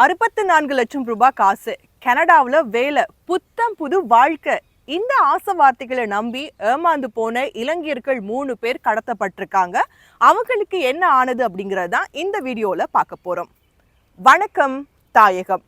64 லட்சம் ரூபாய் காசு, கனடாவில் வேலை, புத்தம் புது வாழ்க்கை. இந்த ஆசை வார்த்தைகளை நம்பி ஏமாந்து போன இலங்கையர்கள் 3 பேர் கடத்தப்பட்டிருக்காங்க. அவங்களுக்கு என்ன ஆனது அப்படிங்கறத இந்த வீடியோல பார்க்க போறோம். வணக்கம் தாயகம்.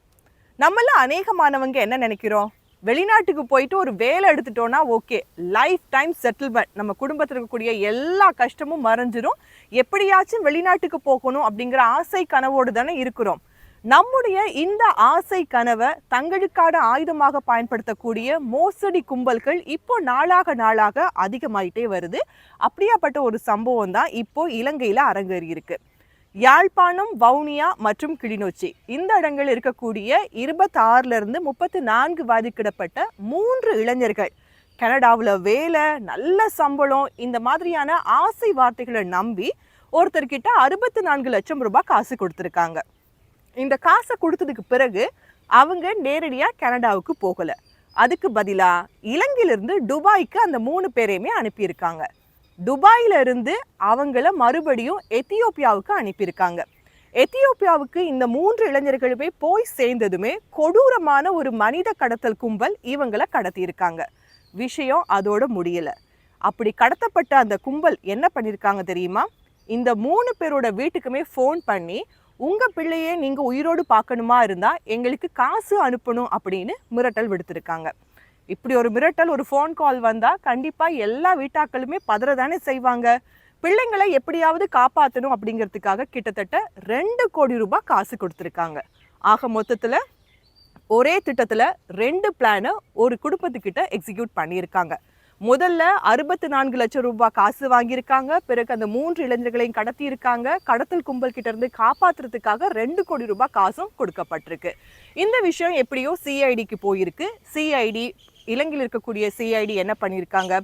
நம்மள அநேகமானவங்க என்ன நினைக்கிறோம், வெளிநாட்டுக்கு போயிட்டு ஒரு வேலை எடுத்துட்டோம்னா ஓகே, லைஃப் டைம் செட்டில்மெண்ட், நம்ம குடும்பத்தில் இருக்கக்கூடிய எல்லா கஷ்டமும் மறைஞ்சிரும், எப்படியாச்சும் வெளிநாட்டுக்கு போகணும் அப்படிங்கிற ஆசை கனவோடு தானே இருக்கிறோம். நம்முடைய இந்த ஆசை கனவை தங்களுக்கான ஆயுதமாக பயன்படுத்தக்கூடிய மோசடி கும்பல்கள் இப்போ நாளாக அதிகமாயிட்டே வருது. அப்படியாப்பட்ட ஒரு சம்பவம் தான் இப்போ இலங்கையில அரங்கேறி இருக்கு. யாழ்ப்பாணம், வவுனியா மற்றும் கிளிநொச்சி இந்த இடங்கள் இருக்கக்கூடிய 26 இருந்து 34 வயதுக்கிடப்பட்ட 3 இளைஞர்கள் கனடாவில் வேலை, நல்ல சம்பளம், இந்த மாதிரியான ஆசை வார்த்தைகளை நம்பி ஒருத்தர்கிட்ட 64 லட்சம் ரூபாய் காசு கொடுத்துருக்காங்க. இந்த காசை கொடுத்ததுக்கு பிறகு அவங்க நேரடியாக கனடாவுக்கு போகலை. அதுக்கு பதிலாக இலங்கையிலிருந்து துபாய்க்கு அந்த 3 பேரையுமே அனுப்பியிருக்காங்க. துபாயில இருந்து அவங்கள மறுபடியும் எத்தியோப்பியாவுக்கு அனுப்பியிருக்காங்க. எத்தியோப்பியாவுக்கு இந்த 3 இளைஞர்களுமே போய் சேர்ந்ததுமே கொடூரமான ஒரு மனித கடத்தல் கும்பல் இவங்களை கடத்தியிருக்காங்க. விஷயம் அதோட முடியல. அப்படி கடத்தப்பட்ட அந்த கும்பல் என்ன பண்ணியிருக்காங்க தெரியுமா, இந்த 3 பேரோட வீட்டுக்குமே ஃபோன் பண்ணி, உங்க பிள்ளையே நீங்க உயிரோடு பார்க்கணுமா இருந்தா எங்களுக்கு காசு அனுப்பணும் அப்படின்னு மிரட்டல் விடுத்திருக்காங்க. இப்படி ஒரு மிரட்டல், ஒரு ஃபோன் கால் வந்தா கண்டிப்பா எல்லா வீட்டாக்களுமே பதறதானே செய்வாங்க. பிள்ளைங்களை எப்படியாவது காப்பாற்றணும் அப்படிங்கிறதுக்காக கிட்டத்தட்ட 2 கோடி ரூபாய் காசு கொடுத்துருக்காங்க. ஆக மொத்தத்துல ஒரே திட்டத்துல 2 பிளானை ஒரு குடும்பத்துக்கிட்ட எக்ஸிக்யூட் பண்ணியிருக்காங்க. முதல்ல 64 லட்சம் ரூபாய் காசு வாங்கியிருக்காங்க. பிறகு அந்த 3 இளைஞர்களையும் கடத்தி இருக்காங்க. கடத்தல் கும்பல் கிட்ட இருந்து காப்பாற்றுறதுக்காக 2 கோடி ரூபாய் காசும் கொடுக்கப்பட்டிருக்கு. இந்த விஷயம் எப்படியோ சிஐடிக்கு போயிருக்கு. சிஐடி, இலங்கையில் இருக்கக்கூடிய சிஐடி என்ன பண்ணியிருக்காங்க,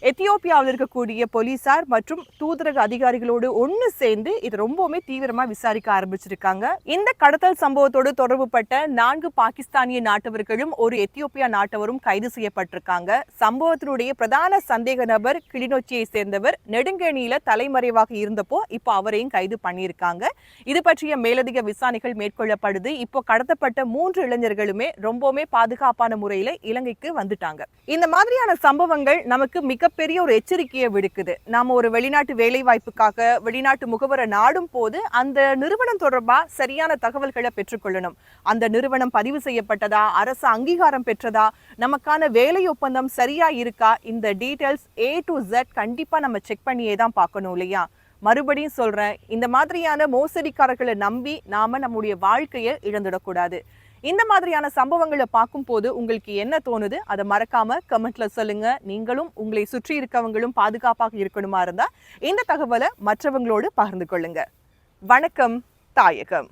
எத்தியோப்பியாவில் இருக்கக்கூடிய போலீசார் மற்றும் தூதரக அதிகாரிகளோடு ஒன்று சேர்ந்து இது ரொம்பவுமே தீவிரமாக விசாரிக்க ஆரம்பிச்சிருக்காங்க. இந்த கடத்தல் சம்பவத்தோடு தொடர்புபட்ட 4 பாகிஸ்தானிய நாட்டவர்களும் ஒரு எத்தியோப்பியா நாட்டவரும் கைது செய்யப்பட்டிருக்காங்க. சம்பவத்தினுடைய பிரதான சந்தேக நபர் கிளிநொச்சியை சேர்ந்தவர், நெடுங்கேணியில தலைமறைவாக இருந்தப்போ இப்போ அவரையும் கைது பண்ணியிருக்காங்க. இது பற்றிய மேலதிக விசாரணைகள் மேற்கொள்ளப்படுது. இப்போ கடத்தப்பட்ட 3 இளைஞர்களுமே ரொம்பவுமே பாதுகாப்பான முறையில் இலங்கைக்கு வந்துட்டாங்க. இந்த மாதிரியான சம்பவங்கள் நமக்கு மிகப்பெரிய ஒரு எச்சரிக்கையை விடுக்குது. நாம ஒரு வெளிநாட்டு வேலை வாய்ப்புக்காக வெளிநாட்டு முகவரை நாடும் போது அந்த நிறுவனம் தொடர்பா சரியான தகவல்களை பெற்றுக்கொள்ளணும். அந்த நிறுவனம் பதிவு செய்யப்பட்டதா, அரசு அங்கீகாரம் பெற்றதா, நமக்கான வேலை ஒப்பந்தம் சரியா இருக்கா, இந்த டீடைல்ஸ் A to Z கண்டிப்பா நம்ம செக் பண்ணியே தான் பார்க்கணும் இல்லையா. மறுபடியும் சொல்றேன், இந்த மாதிரியான மோசடிக்காரர்களை நம்பி நாம நம்முடைய வாழ்க்கையை இழந்துடக்கூடாது. இந்த மாதிரியான சம்பவங்களை பார்க்கும் போது உங்களுக்கு என்ன தோணுது, அதை மறக்காம கமெண்ட்ல சொல்லுங்க. நீங்களும் உங்களை சுற்றி இருக்கவங்களும் பாதுகாப்பாக இருக்கணுமா இருந்தா இந்த தகவலை மற்றவங்களோடு பகிர்ந்து கொள்ளுங்க. வணக்கம் தாயகம்.